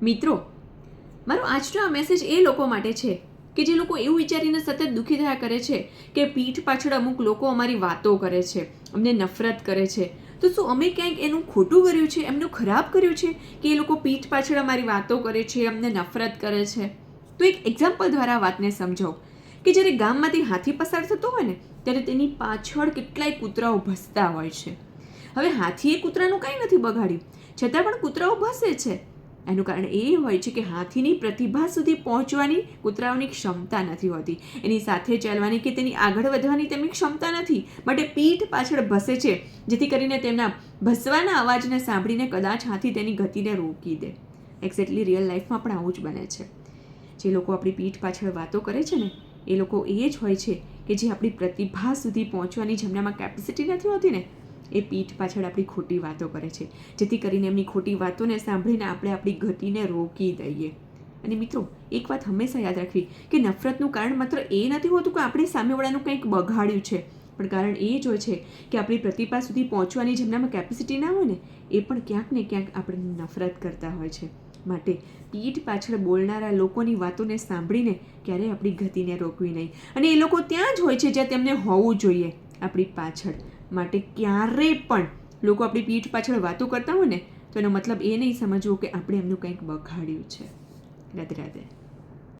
મિત્રો, મારો આજનો આ મેસેજ એ લોકો માટે છે કે જે લોકો એવું વિચારીને સતત દુઃખી થયા કરે છે કે પીઠ પાછળ અમુક લોકો અમારી વાતો કરે છે, અમને નફરત કરે છે. તો શું અમે ક્યાંક એનું ખોટું કર્યું છે, એમનું ખરાબ કર્યું છે કે એ લોકો પીઠ પાછળ અમારી વાતો કરે છે, અમને નફરત કરે છે? તો એક એક્ઝામ્પલ દ્વારા આ વાતને સમજાવો કે જ્યારે ગામમાંથી હાથી પસાર થતો હોય ને ત્યારે તેની પાછળ કેટલાય કૂતરાઓ ભસતા હોય છે. હવે હાથીએ કૂતરાનું કાંઈ નથી બગાડ્યું, છતાં પણ કૂતરાઓ ભસે છે. એનું કારણ એ હોય છે કે હાથીની પ્રતિભા સુધી પહોંચવાની કૂતરાઓની ક્ષમતા નથી હોતી, એની સાથે ચાલવાની કે તેની આગળ વધવાની તેમની ક્ષમતા નથી, માટે પીઠ પાછળ ભસે છે, જેથી કરીને તેમના ભસવાના અવાજને સાંભળીને કદાચ હાથી તેની ગતિને રોકી દે. એક્ઝેક્ટલી રિયલ લાઈફમાં પણ આવું જ બને છે. જે લોકો આપણી પીઠ પાછળ વાતો કરે છે ને એ લોકો એ જ હોય છે કે જે આપણી પ્રતિભા સુધી પહોંચવાની જેમનામાં કેપેસિટી નથી હોતી ને એ પીઠ પાછળ આપણી ખોટી વાતો કરે છે, જેથી કરીને એમની ખોટી વાતોને સાંભળીને આપણે આપણી ગતિને રોકી દઈએ. અને મિત્રો, એક વાત હંમેશા યાદ રાખવી કે નફરતનું કારણ માત્ર એ નથી હોતું કે આપણે સામેવાળાનું કંઈક બગાડ્યું છે, પણ કારણ એ જ હોય છે કે આપણી પ્રતિભા સુધી પહોંચવાની જેમનામાં કેપેસિટી ના હોય ને એ પણ ક્યાંક ને ક્યાંક આપણે નફરત કરતા હોય છે. માટે પીઠ પાછળ બોલનારા લોકોની વાતોને સાંભળીને ક્યારેય આપણી ગતિને રોકવી નહીં. અને એ લોકો ત્યાં જ હોય છે જ્યાં તેમને હોવું જોઈએ, આપણી પાછળ. માટે ક્યારેય પણ લોકો આપણી પીઠ પાછળ વાતો કરતા હોય ને તો એનો મતલબ એ નહીં સમજવો કે આપણે એમનું કંઈક બગાડ્યું છે. રાધે રાધે.